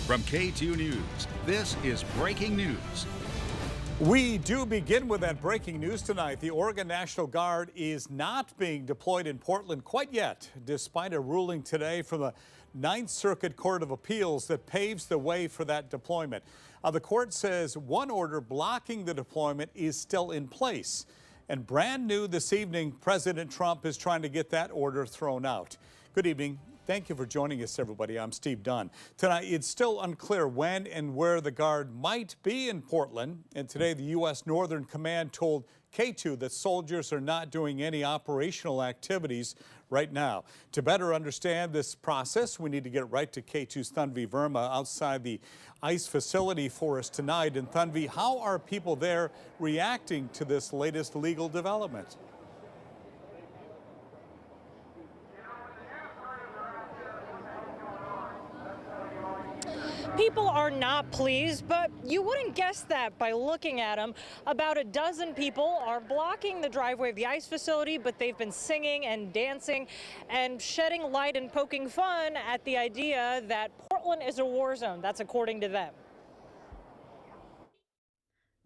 From KATU News, this is breaking news. We do begin with that breaking news tonight. The Oregon National Guard is not being deployed in Portland quite yet, despite a ruling today from the Ninth Circuit Court of Appeals that paves the way for that deployment. The court says one order blocking the deployment is still in place. And brand new this evening, President Trump is trying to get that order thrown out. Good evening. Thank you for joining us, everybody. I'm Steve Dunn. Tonight, it's still unclear when and where the Guard might be in Portland. And today, the U.S. Northern Command told KATU that soldiers are not doing any operational activities right now. To better understand this process, we need to get right to KATU's Tanvi Verma outside the ICE facility for us tonight. And Tanvi, how are people there reacting to this latest legal development? People are not pleased, but you wouldn't guess that by looking at them. About a dozen people are blocking the driveway of the ICE facility, but they've been singing and dancing and shedding light and poking fun at the idea that Portland is a war zone. That's according to them.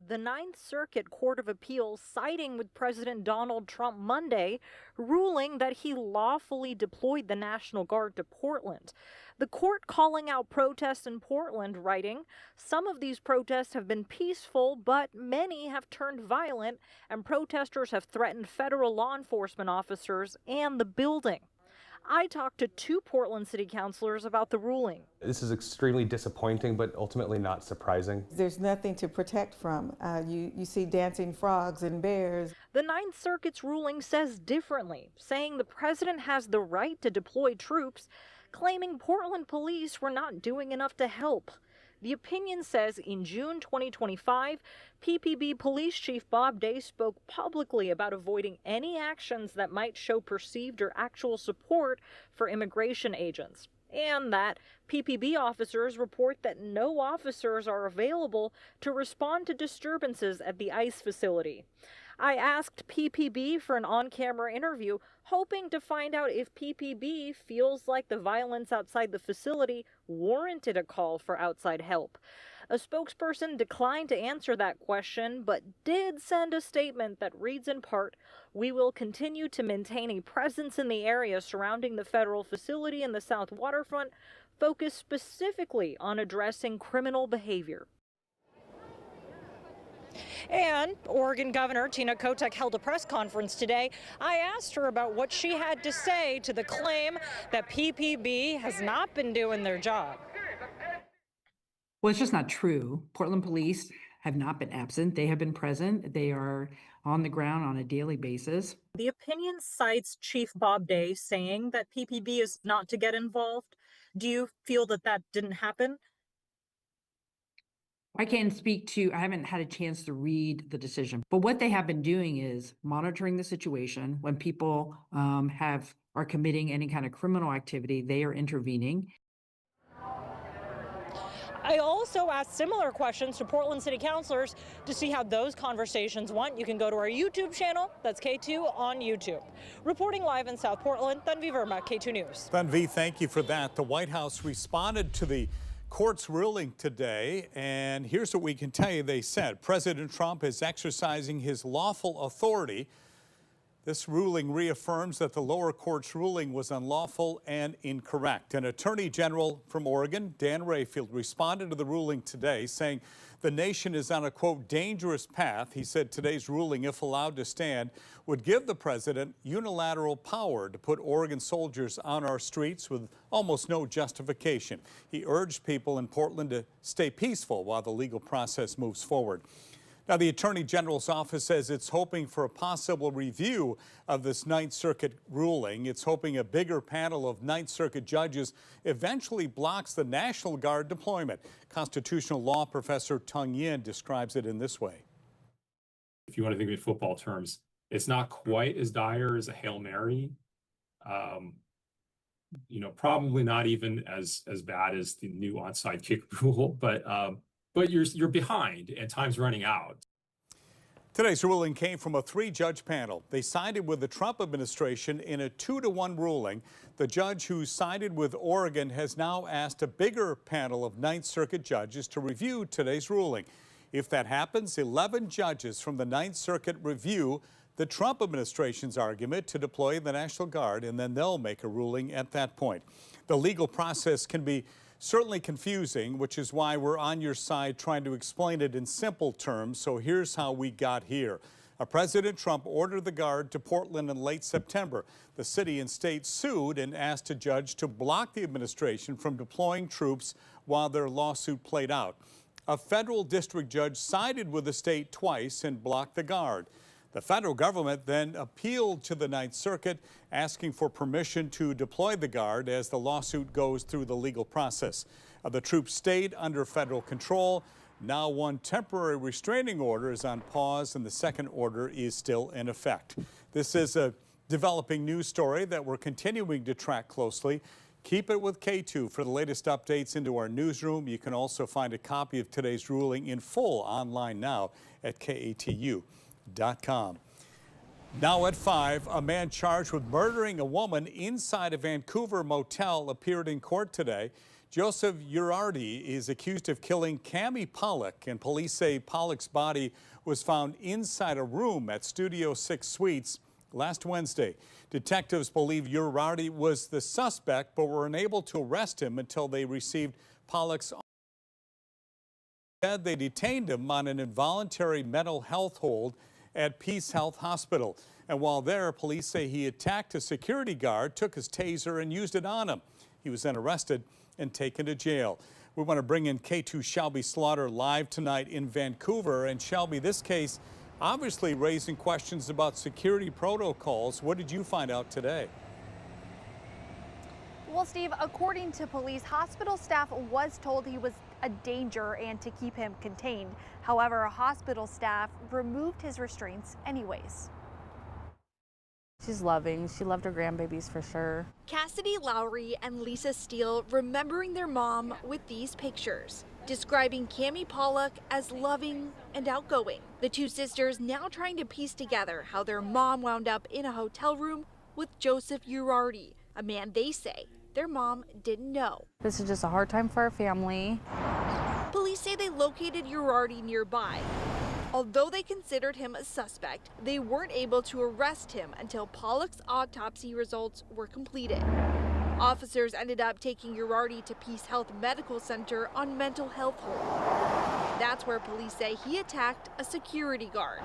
The Ninth Circuit Court of Appeals siding with President Donald Trump Monday, ruling that he lawfully deployed the National Guard to Portland. The court calling out protests in Portland, writing, "Some of these protests have been peaceful, but many have turned violent, and protesters have threatened federal law enforcement officers and the building." I talked to two Portland city councilors about the ruling. This is extremely disappointing, but ultimately not surprising. There's nothing to protect from. You see dancing frogs and bears. The Ninth Circuit's ruling says differently, saying the president has the right to deploy troops, claiming Portland police were not doing enough to help. The opinion says in June 2025, PPB Police Chief Bob Day spoke publicly about avoiding any actions that might show perceived or actual support for immigration agents, and that PPB officers report that no officers are available to respond to disturbances at the ICE facility. I asked PPB for an on-camera interview, hoping to find out if PPB feels like the violence outside the facility warranted a call for outside help. A spokesperson declined to answer that question, but did send a statement that reads in part, "We will continue to maintain a presence in the area surrounding the federal facility in the South Waterfront, focused specifically on addressing criminal behavior." And Oregon Governor Tina Kotek held a press conference today. I asked her about what she had to say to the claim that PPB has not been doing their job. Well, it's just not true. Portland police have not been absent. They have been present. They are on the ground on a daily basis. The opinion cites Chief Bob Day saying that PPB is not to get involved. Do you feel that that didn't happen? I can't speak to, I haven't had a chance to read the decision, but what they have been doing is monitoring the situation. When people are committing any kind of criminal activity, they are intervening. I also asked similar questions to Portland city councilors to see how those conversations went. You can go to our YouTube channel, that's K2 on YouTube. Reporting live in South Portland, Tanvi Verma, K2 News. Tanvi, thank you for that. The White House responded to the court's ruling today, and here's what we can tell you they said. President Trump is exercising his lawful authority. This ruling reaffirms that the lower court's ruling was unlawful and incorrect. An attorney general from Oregon, Dan Rayfield, responded to the ruling today, saying the nation is on a, quote, dangerous path. He said today's ruling, if allowed to stand, would give the president unilateral power to put Oregon soldiers on our streets with almost no justification. He urged people in Portland to stay peaceful while the legal process moves forward. Now, the Attorney General's office says it's hoping for a possible review of this Ninth Circuit ruling. It's hoping a bigger panel of Ninth Circuit judges eventually blocks the National Guard deployment. Constitutional law professor Tung Yin describes it in this way. If you want to think of football terms, it's not quite as dire as a Hail Mary. Probably not even as bad as the new onside kick rule, but you're behind and time's running out. Today's ruling came from a 3-judge panel. They sided with the Trump administration in a 2-to-1 ruling. The judge who sided with Oregon has now asked a bigger panel of Ninth Circuit judges to review today's ruling. If that happens, 11 judges from the Ninth Circuit review the Trump administration's argument to deploy the National Guard, and then they'll make a ruling at that point. The legal process can be certainly confusing, which is why we're on your side trying to explain it in simple terms. So here's how we got here. President Trump ordered the Guard to Portland in late September. The city and state sued and asked a judge to block the administration from deploying troops while their lawsuit played out. A federal district judge sided with the state twice and blocked the Guard. The federal government then appealed to the Ninth Circuit, asking for permission to deploy the Guard as the lawsuit goes through the legal process. The troops stayed under federal control. Now one temporary restraining order is on pause and the second order is still in effect. This is a developing news story that we're continuing to track closely. Keep it with KATU for the latest updates into our newsroom. You can also find a copy of today's ruling in full online now at KATU.com. Now at 5, a man charged with murdering a woman inside a Vancouver motel appeared in court today. Joseph Uriarte is accused of killing Cami Pollock, and police say Pollock's body was found inside a room at Studio 6 Suites last Wednesday. Detectives believe Uriarte was the suspect, but were unable to arrest him until they received Pollock's. They detained him on an involuntary mental health hold at Peace Health Hospital. And while there, police say he attacked a security guard, took his taser, and used it on him. He was then arrested and taken to jail. We want to bring in KATU Shelby Slaughter live tonight in Vancouver. And Shelby, this case obviously raising questions about security protocols. What did you find out today? Well, Steve, according to police, hospital staff was told he was a danger and to keep him contained. However, hospital staff removed his restraints anyways. She's loving. She loved her grandbabies for sure. Cassidy Lowry and Lisa Steele remembering their mom with these pictures, describing Cami Pollock as loving and outgoing. The two sisters now trying to piece together how their mom wound up in a hotel room with Joseph Uriarte, a man they say their mom didn't know. This is just a hard time for our family. Police say they located Uriarte nearby. Although they considered him a suspect, they weren't able to arrest him until Pollock's autopsy results were completed. Officers ended up taking Uriarte to Peace Health Medical Center on mental health hold. That's where police say he attacked a security guard.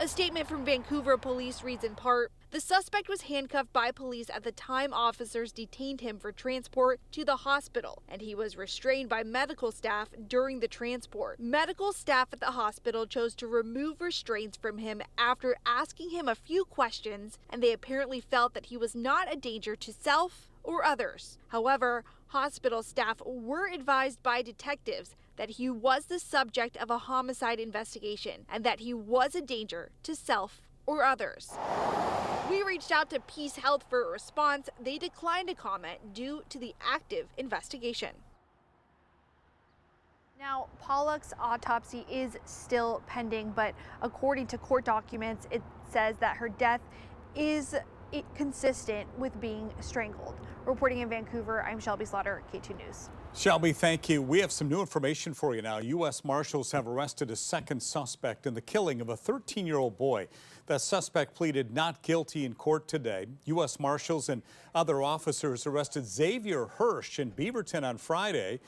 A statement from Vancouver police reads in part, the suspect was handcuffed by police at the time officers detained him for transport to the hospital, and he was restrained by medical staff during the transport. Medical staff at the hospital chose to remove restraints from him after asking him a few questions, and they apparently felt that he was not a danger to self or others. However, hospital staff were advised by detectives that he was the subject of a homicide investigation and that he was a danger to self or others. We reached out to Peace Health for a response. They declined to comment due to the active investigation. Now, Pollock's autopsy is still pending, but according to court documents, it says that her death is consistent with being strangled. Reporting in Vancouver, I'm Shelby Slaughter, KATU News. Shelby, thank you. We have some new information for you now. U.S. Marshals have arrested a second suspect in the killing of a 13-year-old boy. The suspect pleaded not guilty in court today. U.S. Marshals and other officers arrested Xavier Hirsch in Beaverton on Friday.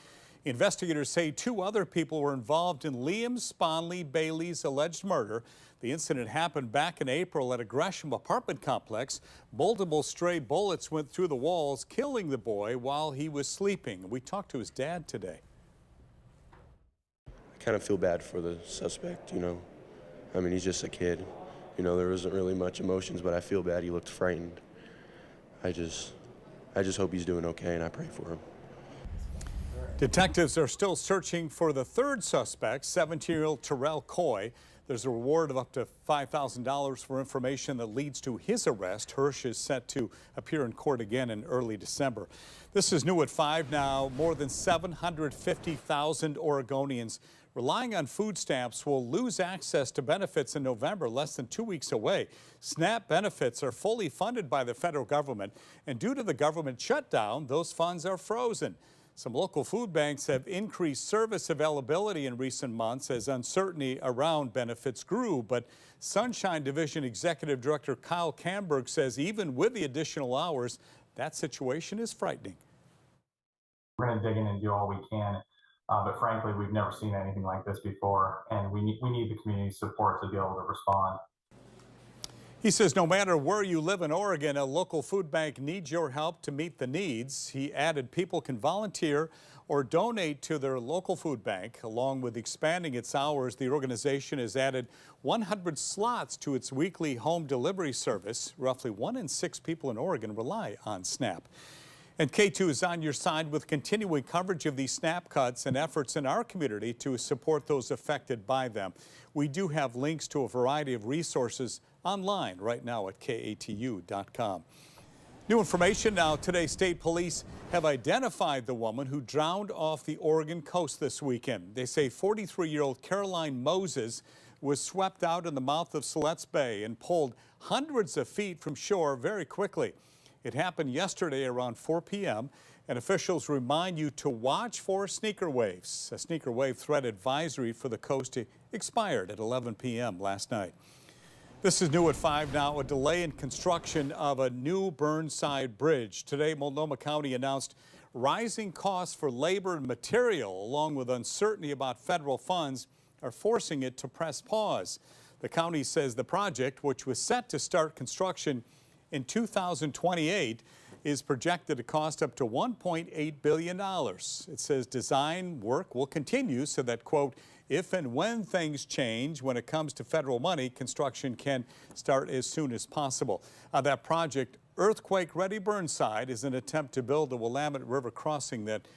Investigators say 2 other people were involved in Liam Sponley Bailey's alleged murder. The incident happened back in April at a Gresham apartment complex. Multiple stray bullets went through the walls, killing the boy while he was sleeping. We talked to his dad today. I kind of feel bad for the suspect, you know. I mean, he's just a kid. You know, there isn't really much emotions, but I feel bad. He looked frightened. I just hope he's doing okay, and I pray for him. Detectives are still searching for the third suspect, 17-year-old Terrell Coy. There's a reward of up to $5,000 for information that leads to his arrest. Hirsch is set to appear in court again in early December. This is new at 5 now. More than 750,000 Oregonians relying on food stamps will lose access to benefits in November, less than 2 weeks away. SNAP benefits are fully funded by the federal government, and due to the government shutdown, those funds are frozen. Some local food banks have increased service availability in recent months as uncertainty around benefits grew. But Sunshine Division Executive Director Kyle Camberg says even with the additional hours, that situation is frightening. We're going to dig in and do all we can. But frankly, we've never seen anything like this before, and we need the community support to be able to respond. He says no matter where you live in Oregon, a local food bank needs your help to meet the needs. He added people can volunteer or donate to their local food bank. Along with expanding its hours, the organization has added 100 slots to its weekly home delivery service. Roughly 1 in 6 people in Oregon rely on SNAP. And KATU is on your side with continuing coverage of these SNAP cuts and efforts in our community to support those affected by them. We do have links to a variety of resources online right now at KATU.com. New information now. Today, state police have identified the woman who drowned off the Oregon coast this weekend. They say 43-year-old Caroline Moses was swept out in the mouth of Siletz Bay and pulled hundreds of feet from shore very quickly. It happened yesterday around 4 p.m. and officials remind you to watch for sneaker waves. A sneaker wave threat advisory for the coast expired at 11 p.m. last night. This is new at 5 now. A delay in construction of a new Burnside Bridge. Today, Multnomah County announced rising costs for labor and material, along with uncertainty about federal funds, are forcing it to press pause. The county says the project, which was set to start construction in 2028, is projected to cost up to $1.8 billion. It says design work will continue so that, quote, if and when things change when it comes to federal money, construction can start as soon as possible. That project, Earthquake Ready Burnside, is an attempt to build a Willamette River crossing that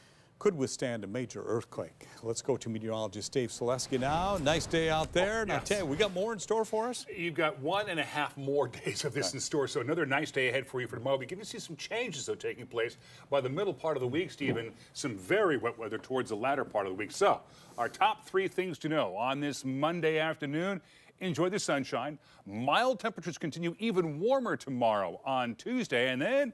could withstand a major earthquake. Let's go to meteorologist Dave Selesky now. Nice day out there. Oh, now, yes. tell you, we got more in store for us? You've got 1.5 more days of this in store, so another nice day ahead for you for tomorrow. We can see some changes, though, taking place by the middle part of the week, Stephen. Some very wet weather towards the latter part of the week. So, our top 3 things to know on this Monday afternoon. Enjoy the sunshine. Mild temperatures continue, even warmer tomorrow on Tuesday, and then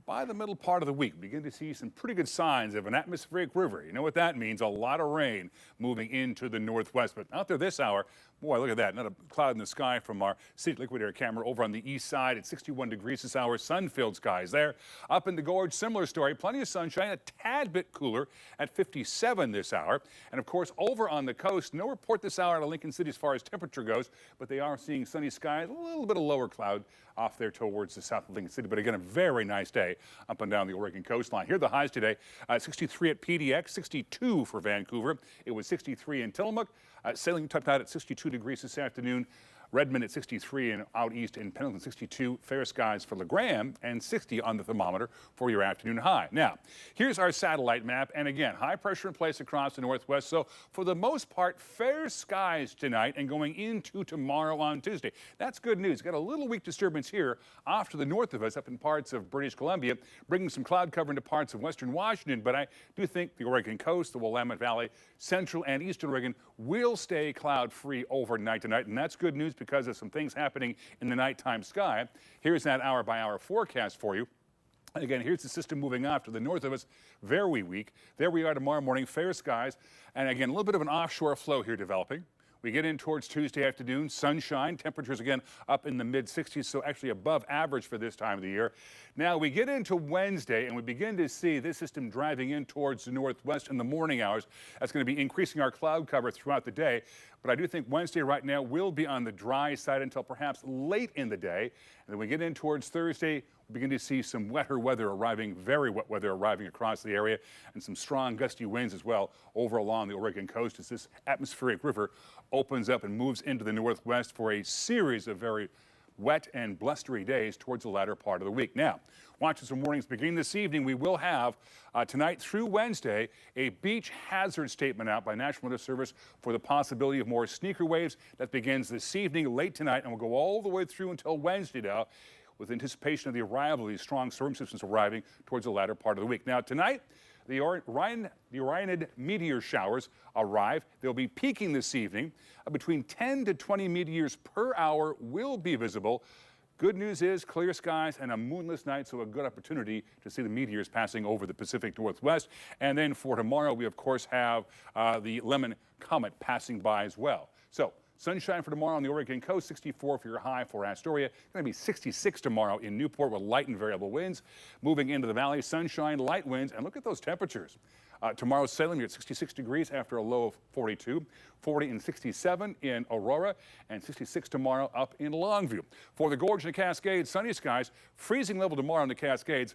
by the middle part of the week, begin to see some pretty good signs of an atmospheric river. You know what that means? A lot of rain moving into the northwest. But out there this hour, boy, look at that. Not a cloud in the sky from our City Liquid Air camera over on the east side at 61 degrees this hour. Sun-filled skies there. Up in the gorge, similar story. Plenty of sunshine, a tad bit cooler at 57 this hour. And of course, over on the coast, no report this hour out of Lincoln City as far as temperature goes, but they are seeing sunny skies, a little bit of lower cloud off there towards the south of Lincoln City. But again, a very nice day up and down the Oregon coastline. Here are the highs today. 63 at PDX, 62 for Vancouver. It was 63 in Tillamook. Sailing topped out at 62 degrees this afternoon. Redmond at 63 and out east in Pendleton 62. Fair skies for LeGraham and 60 on the thermometer for your afternoon high. Now, here's our satellite map. And again, high pressure in place across the northwest. So for the most part, fair skies tonight and going into tomorrow on Tuesday. That's good news. Got a little weak disturbance here off to the north of us up in parts of British Columbia, bringing some cloud cover into parts of western Washington. But I do think the Oregon coast, the Willamette Valley, central and eastern Oregon will stay cloud free overnight tonight. And that's good news because of some things happening in the nighttime sky. Here's that hour-by-hour forecast for you. Again, here's the system moving off to the north of us, very weak. There we are tomorrow morning, fair skies. And again, a little bit of an offshore flow here developing. We get in towards Tuesday afternoon, sunshine, temperatures again up in the mid-60s, so actually above average for this time of the year. Now we get into Wednesday and we begin to see this system driving in towards the northwest in the morning hours. That's going to be increasing our cloud cover throughout the day. But I do think Wednesday right now will be on the dry side until perhaps late in the day. And then we get in towards Thursday, we begin to see some wetter weather arriving, very wet weather arriving across the area, and some strong gusty winds as well over along the Oregon coast as this atmospheric river opens up and moves into the northwest for a series of very wet and blustery days towards the latter part of the week. Now, watching some warnings beginning this evening. We will have tonight through Wednesday a beach hazard statement out by National Weather Service for the possibility of more sneaker waves. That begins this evening, late tonight, and will go all the way through until Wednesday now, with anticipation of the arrival of these strong storm systems arriving towards the latter part of the week. Now, tonight, the Orionid meteor showers arrive. They'll be peaking this evening. Between 10 to 20 meteors per hour will be visible. Good news is clear skies and a moonless night, so a good opportunity to see the meteors passing over the Pacific Northwest. And then for tomorrow, we, of course, have the Lemon Comet passing by as well. So, sunshine for tomorrow on the Oregon coast, 64 for your high for Astoria. Going to be 66 tomorrow in Newport with light and variable winds. Moving into the valley, sunshine, light winds, and look at those temperatures. Tomorrow's Salem, you're at 66 degrees after a low of 42, 40 and 67 in Aurora, and 66 tomorrow up in Longview. For the Gorge and the Cascades, sunny skies, freezing level tomorrow in the Cascades,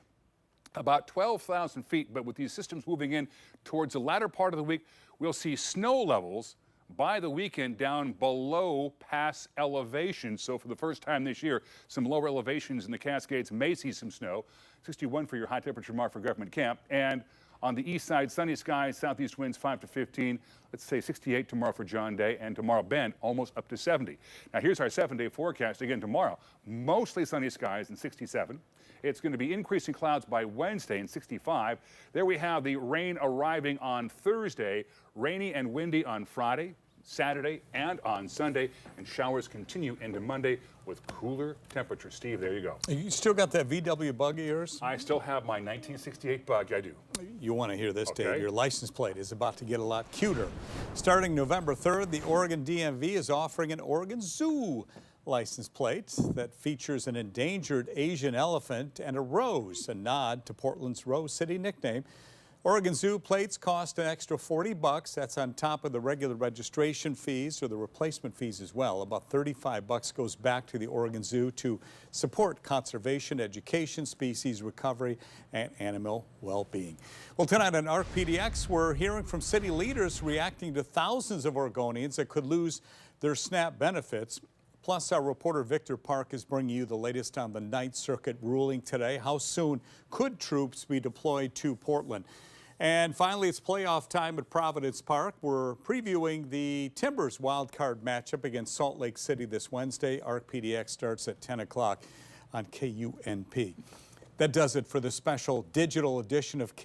about 12,000 feet. But with these systems moving in towards the latter part of the week, we'll see snow levels by the weekend down below pass elevation. So for the first time this year, some lower elevations in the Cascades may see some snow. 61 for your high temperature mark for Government Camp. And on the east side, sunny skies, southeast winds 5 to 15. Let's say 68 tomorrow for John Day, and tomorrow Bend almost up to 70. Now here's our 7-day forecast. Again, tomorrow, mostly sunny skies and 67. It's going to be increasing clouds by Wednesday and 65. There we have the rain arriving on Thursday, rainy and windy on Friday, Saturday, and on Sunday, and showers continue into Monday with cooler temperatures. Steve, there you go. You still got that VW bug of yours? I still have my 1968 bug, I do. You want to hear this, Okay. Dave. Your license plate is about to get a lot cuter. Starting November 3rd, the Oregon DMV is offering an Oregon Zoo license plate that features an endangered Asian elephant and a rose, a nod to Portland's Rose City nickname. Oregon Zoo plates cost an extra $40. That's on top of the regular registration fees or the replacement fees as well. About $35 goes back to the Oregon Zoo to support conservation, education, species recovery, and animal well-being. Well, tonight on ARC PDX, we're hearing from city leaders reacting to thousands of Oregonians that could lose their SNAP benefits. Plus, our reporter Victor Park is bringing you the latest on the Ninth Circuit ruling today. How soon could troops be deployed to Portland? And finally, it's playoff time at Providence Park. We're previewing the Timbers wildcard matchup against Salt Lake City this Wednesday. ARC PDX starts at 10 o'clock on KUNP. That does it for the special digital edition of